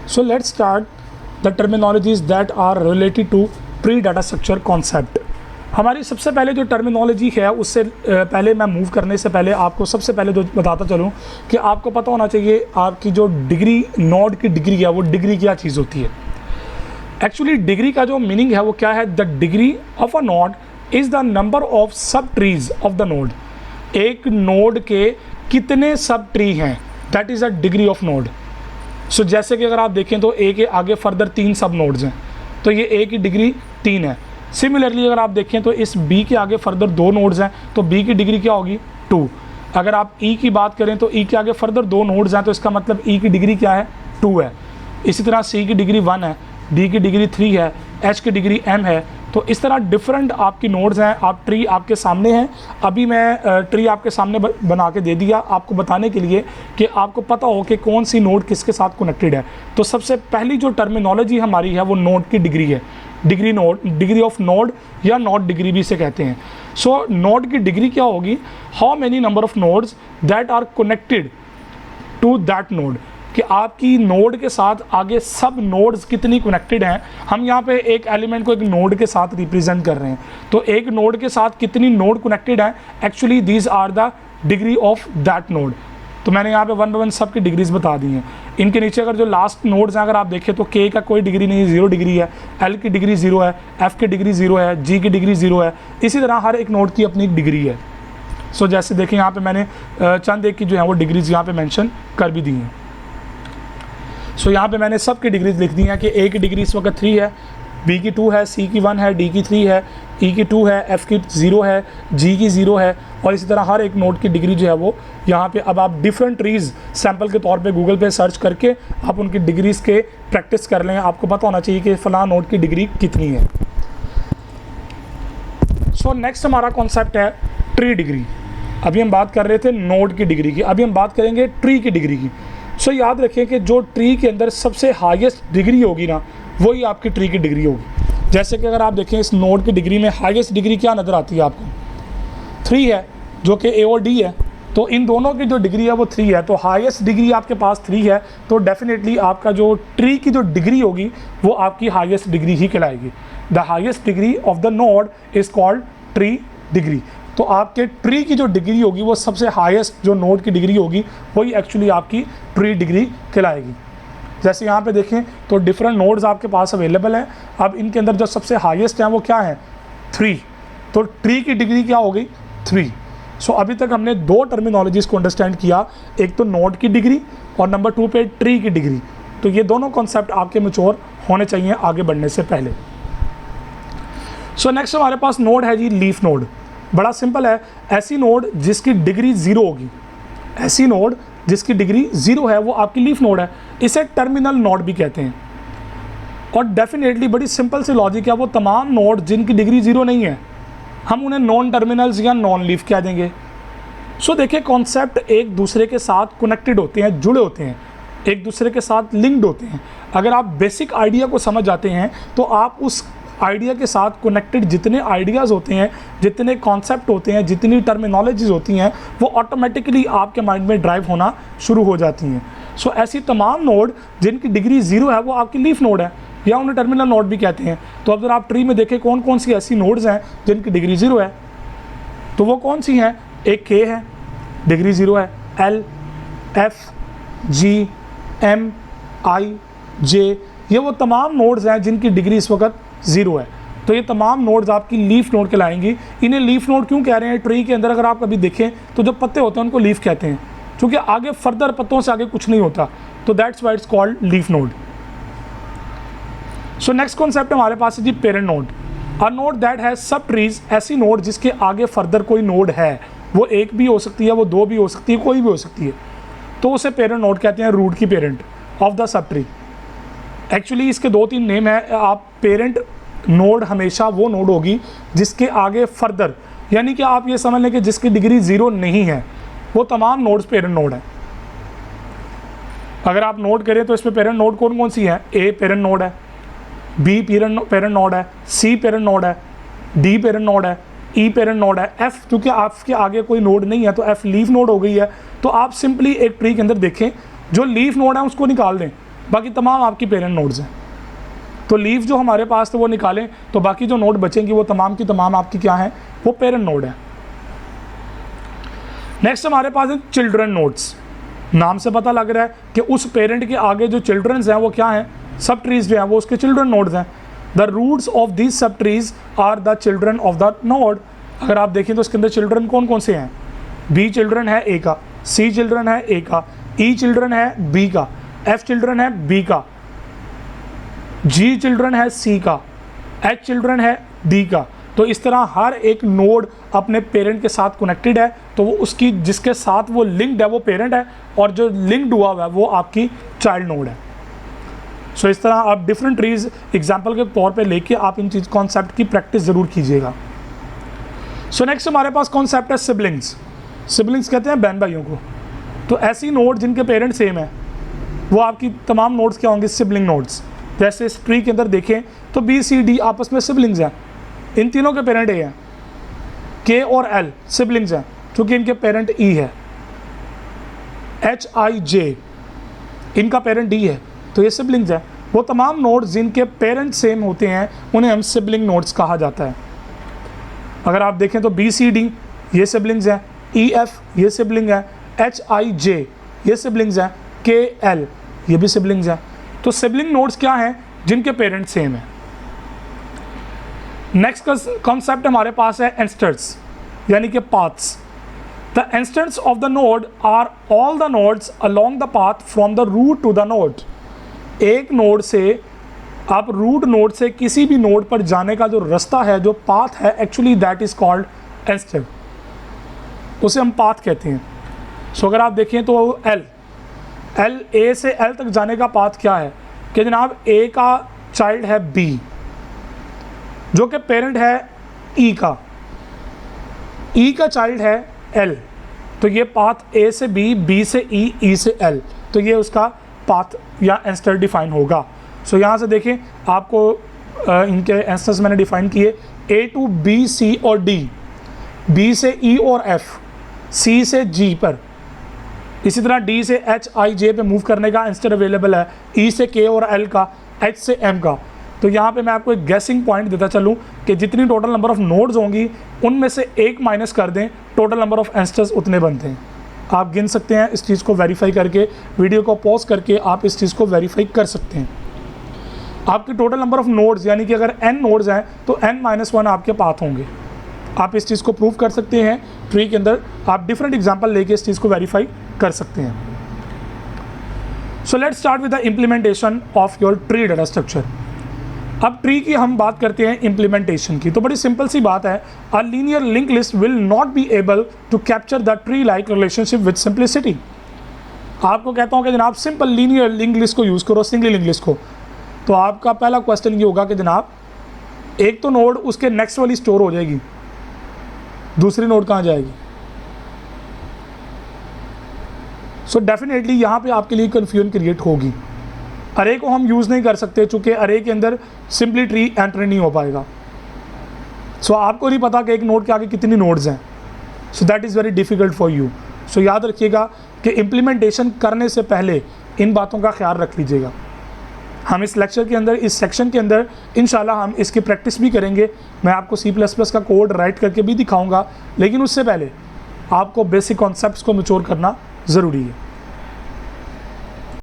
So let's start the terminologies that are related to tree data structure concept. हमारी सबसे पहले जो terminology है उससे पहले मैं मूव करने से पहले आपको सबसे पहले जो बताता चलूँ कि आपको पता होना चाहिए आपकी जो डिग्री नोड की डिग्री है वो डिग्री क्या चीज़ होती है। एक्चुअली डिग्री का जो मीनिंग है वो क्या है, the degree of a node is the number of sub trees of the node. एक नोड के कितने सब ट्री हैं, that is a degree of node. So जैसे कि अगर आप देखें तो ए के आगे फर्दर 3 सब नोड्स हैं तो ये ए की डिग्री 3 है। सिमिलरली अगर आप देखें तो इस बी के आगे फर्दर 2 नोड्स हैं तो बी की डिग्री क्या होगी 2। अगर आप ई की बात करें तो ई के आगे फर्दर 2 नोड्स हैं तो इसका मतलब ई की डिग्री क्या है 2 है। इसी तरह सी की डिग्री 1 है, डी की डिग्री 3 है, एच की डिग्री m है। तो इस तरह डिफरेंट आपकी नोड्स हैं। आप ट्री आपके सामने हैं, अभी मैं ट्री आपके सामने बना के दे दिया आपको बताने के लिए कि आपको पता हो कि कौन सी नोड किसके साथ कनेक्टेड है। तो सबसे पहली जो टर्मिनोलॉजी हमारी है वो नोड की डिग्री है। डिग्री ऑफ नोड या नोड डिग्री भी इसे कहते हैं। सो नोड की डिग्री क्या होगी, how many number of nodes that are connected to that node, कि आपकी नोड के साथ आगे सब नोड्स कितनी कनेक्टेड हैं। हम यहाँ पे एक एलिमेंट को एक नोड के साथ रिप्रेजेंट कर रहे हैं तो एक नोड के साथ कितनी नोड कनेक्टेड हैं, actually these are the degree of that node. तो मैंने यहाँ पे 1 बाय 1 सब की डिग्रीज बता दी हैं। इनके नीचे अगर जो लास्ट नोड्स हैं अगर आप देखें तो के का कोई डिग्री नहीं, 0 डिग्री है, एल की डिग्री 0 है, एफ की डिग्री 0 है, जी की डिग्री 0 है। इसी तरह हर एक नोड की अपनी डिग्री है। सो जैसे देखें यहाँ पे मैंने चंद एक की जो है वो डिग्रीज यहाँ पे मेंशन कर भी दी हैं। सो यहाँ पे मैंने सब की डिग्रीज लिख दी हैं कि ए की डिग्री इस वक्त 3 है, बी की 2 है, सी की 1 है, डी की 3 है, ई की 2 है, एफ की 0 है, जी की 0 है। और इसी तरह हर एक नोड की डिग्री जो है वो यहाँ पे अब आप डिफरेंट ट्रीज़ सैम्पल के तौर पे गूगल पे सर्च करके आप उनकी डिग्रीज़ के प्रैक्टिस कर लें। आपको पता होना चाहिए कि फ़लाँ नोड की डिग्री कितनी है। सो नेक्स्ट हमारा कॉन्सेप्ट है ट्री डिग्री। अभी हम बात कर रहे थे नोड की डिग्री की, अभी हम बात करेंगे ट्री की डिग्री की। सो याद रखें कि जो ट्री के अंदर सबसे हाईएस्ट डिग्री होगी ना वही आपकी ट्री की डिग्री होगी। जैसे कि अगर आप देखें इस नोड की डिग्री में हाईएस्ट डिग्री क्या नज़र आती है आपको, 3 है, जो कि ए और डी है। तो इन दोनों की जो डिग्री है वो 3 है। तो हाईएस्ट डिग्री आपके पास 3 है तो डेफिनेटली आपका जो ट्री की जो डिग्री होगी वो आपकी हाईएस्ट डिग्री ही कहलाएगी। The highest degree of the node is called tree degree. तो आपके ट्री की जो डिग्री होगी वो सबसे हाईएस्ट जो नोड की डिग्री होगी वही एक्चुअली आपकी ट्री डिग्री कहलाएगी। जैसे यहाँ पे देखें तो डिफरेंट नोड्स आपके पास अवेलेबल हैं। अब इनके अंदर जो सबसे हाईएस्ट हैं वो क्या है 3। तो ट्री की डिग्री क्या हो गई 3। सो अभी तक हमने 2 टर्मिनोलॉजीज़ को अंडरस्टैंड किया, एक तो नोड की डिग्री और नंबर 2 पे ट्री की डिग्री। तो ये दोनों कॉन्सेप्ट आपके मैच्योर होने चाहिए आगे बढ़ने से पहले। सो नेक्स्ट हमारे पास नोड है जी लीफ नोड। बड़ा सिंपल है, ऐसी नोड जिसकी डिग्री 0 होगी, ऐसी नोड जिसकी डिग्री 0 है वो आपकी लीफ नोड है। इसे टर्मिनल नोड भी कहते हैं। और डेफिनेटली बड़ी सिंपल सी लॉजिक है, वो तमाम नोड जिनकी डिग्री 0 नहीं है हम उन्हें नॉन टर्मिनल्स या नॉन लीफ कह देंगे। सो देखिए कॉन्सेप्ट एक दूसरे के साथ कनेक्टेड होते हैं, जुड़े होते हैं, एक दूसरे के साथ लिंक्ड होते हैं। अगर आप बेसिक आइडिया को समझ जाते हैं तो आप उस आइडिया के साथ कनेक्टेड जितने आइडियाज़ होते हैं, जितने कॉन्सेप्ट होते हैं, जितनी टर्मिनोलॉजीज़ होती हैं वो ऑटोमेटिकली आपके माइंड में ड्राइव होना शुरू हो जाती हैं। सो ऐसी तमाम नोड जिनकी डिग्री 0 है वो आपकी लीफ नोड है या उन्हें टर्मिनल नोड भी कहते हैं। तो अगर आप ट्री में देखें कौन कौन सी ऐसी नोड्स हैं जिनकी डिग्री 0 है तो वो कौन सी हैं, एक के है डिग्री 0 है, एल, एफ, जी, एम, आई, जे, ये वो तमाम नोड्स हैं जिनकी डिग्री इस वक्त 0 है। तो ये तमाम नोड्स आपकी लीफ नोड कहलाएंगी। इन्हें लीफ नोड क्यों कह रहे हैं, ट्री के अंदर अगर आप कभी देखें तो जो पत्ते होते हैं उनको लीफ कहते हैं क्योंकि आगे फर्दर पत्तों से आगे कुछ नहीं होता। तो that's why it's called leaf node. So next concept हमारे पास है जी parent node. A node that has sub trees, ऐसी नोड जिसके आगे फर्दर कोई नोड है, वो एक भी हो सकती है, वो 2 भी हो सकती है, कोई भी हो सकती है, तो उसे पेरेंट नोड कहते हैं, रूट की parent of the sub tree. Actually इसके 2-3 नेम है। आप पेरेंट नोड हमेशा वो नोड होगी जिसके आगे फर्दर, यानी कि आप ये समझ लें कि जिसकी डिग्री 0 नहीं है वो तमाम नोड्स पेरेंट नोड है। अगर आप नोट करें तो इसमें पेरेंट नोड कौन कौन सी है, ए पेरेंट नोड है, बी पेरेंट नोड है, सी पेरेंट नोड है, डी पेरेंट नोड है, ई पेरेंट नोड है, एफ क्योंकि आपके आगे कोई नोड नहीं है तो एफ लीफ नोड हो गई है। तो आप सिंपली एक ट्री के अंदर देखें जो लीफ नोड है उसको निकाल दें बाकी तमाम आपकी पेरेंट नोड्स हैं। तो लीफ जो हमारे पास थे वो निकालें तो बाकी जो नोड बचेंगी वो तमाम की तमाम आपकी क्या हैं, वो पेरेंट नोड है। नेक्स्ट हमारे पास है चिल्ड्रन नोड्स। नाम से पता लग रहा है कि उस पेरेंट के आगे जो चिल्ड्रंस हैं वो क्या हैं, सब ट्रीज जो हैं वो उसके चिल्ड्रन नोड्स हैं। The roots of these subtrees are the children of the node. अगर आप देखें तो इसके अंदर चिल्ड्रन कौन कौन से हैं, बी चिल्ड्रन है ए का, सी चिल्ड्रन है ए का, ई चिल्ड्रन है बी का, एफ चिल्ड्रन है बी का, जी चिल्ड्रन है सी का, एच चिल्ड्रन है डी का। तो इस तरह हर एक नोड अपने पेरेंट के साथ कनेक्टेड है, तो वो उसकी जिसके साथ वो लिंक्ड है वो पेरेंट है, और जो लिंक्ड हुआ हुआ है वो आपकी चाइल्ड नोड है। सो इस तरह आप डिफरेंट ट्रीज एग्जांपल के तौर पे लेके आप इन चीज़ कॉन्सेप्ट की प्रैक्टिस ज़रूर कीजिएगा। सो नेक्स्ट हमारे पास कॉन्सेप्ट है सिबलिंग्स। सिबलिंग्स कहते हैं बहन भाइयों को। तो ऐसी नोड जिनके पेरेंट सेम है वो आपकी तमाम नोड्स क्या होंगे, सिबलिंग नोड्स। जैसे इस ट्री के अंदर देखें तो बी सी डी आपस में सिबलिंग्स हैं, इन तीनों के पेरेंट ए हैं। के और एल सिबलिंग्स हैं क्योंकि इनके पेरेंट ई है। एच आई जे इनका पेरेंट डी है, तो ये सिबलिंग्स हैं। वो तमाम नोड्स जिनके पेरेंट सेम होते हैं उन्हें हम सिबलिंग नोड्स कहा जाता है। अगर आप देखें तो बी सी डी ये सिबलिंग्स हैं, ई एफ ये सिबलिंग है, एच आई जे ये सिबलिंग्स हैं, के एल ये भी सिबलिंग्स हैं। तो सिबलिंग नोड्स क्या हैं, जिनके पेरेंट सेम है। नेक्स्ट कॉन्सेप्ट हमारे पास है एंस्टर्स, यानी कि paths. The ancestors of the node are all the nodes along the path from the root to the node. एक नोड से आप रूट नोड से किसी भी नोड पर जाने का जो रास्ता है, जो पाथ है, एक्चुअली दैट इज कॉल्ड एंस्टर, उसे हम पाथ कहते हैं। सो अगर आप देखें तो एल ए से एल तक जाने का पाथ क्या है कि जनाब ए का चाइल्ड है बी जो कि पेरेंट है ई का, ई का चाइल्ड है एल, तो ये पाथ ए से बी, बी से ई, ई से एल, तो ये उसका पाथ या एंस्टर डिफाइन होगा। सो यहाँ से देखें आपको इनके एंस्टर्स मैंने डिफाइन किए, ए टू बी सी और डी, बी से ई और एफ, सी से जी पर, इसी तरह डी से एच आई जे पे मूव करने का एंस्टर अवेलेबल है, ई से के और एल का, एच से एम का। तो यहाँ पे मैं आपको एक गैसिंग पॉइंट देता चलूँ कि जितनी टोटल नंबर ऑफ नोड्स होंगी उनमें से एक माइनस कर दें, टोटल नंबर ऑफ एंस्टर्स उतने बनते हैं। आप गिन सकते हैं, इस चीज़ को वेरीफाई करके वीडियो को पॉज करके आप इस चीज़ को वेरीफाई कर सकते हैं। आपके टोटल नंबर ऑफ नोड्स यानी कि अगर n नोड्स हैं तो n-1 आपके पाथ होंगे। आप इस चीज़ को प्रूव कर सकते हैं ट्री के अंदर, आप डिफरेंट एग्जांपल लेके इस चीज़ को वेरीफाई कर सकते हैं। सो let's start with the implementation of your tree data structure. अब ट्री की हम बात करते हैं इम्प्लीमेंटेशन की, तो बड़ी सिंपल सी बात है, a linear link list will not be able to capture the tree like relationship with simplicity. आपको कहता हूँ कि जनाब सिंपल लीनियर लिंक लिस्ट को यूज़ करो, सिंगल लिंक लिस्ट को, तो आपका पहला क्वेश्चन ये होगा कि जनाब एक तो नोड उसके नेक्स्ट वाली स्टोर हो जाएगी, दूसरी नोड कहाँ जाएगी। सो डेफिनेटली यहाँ पे आपके लिए कन्फ्यूजन क्रिएट होगी। अरे को हम यूज़ नहीं कर सकते चूँकि अरे के अंदर सिंपली ट्री एंटर नहीं हो पाएगा। सो आपको नहीं पता कि एक नोड के आगे कितनी नोड्स हैं, so that is very difficult for you. So याद रखिएगा कि इम्प्लीमेंटेशन करने से पहले इन बातों का ख्याल रख लीजिएगा। हम इस लेक्चर के अंदर, इस सेक्शन के अंदर इंशाल्लाह हम इसकी प्रैक्टिस भी करेंगे। मैं आपको C++ का कोड राइट करके भी दिखाऊंगा, लेकिन उससे पहले आपको बेसिक कॉन्सेप्ट्स को मैच्योर करना ज़रूरी है।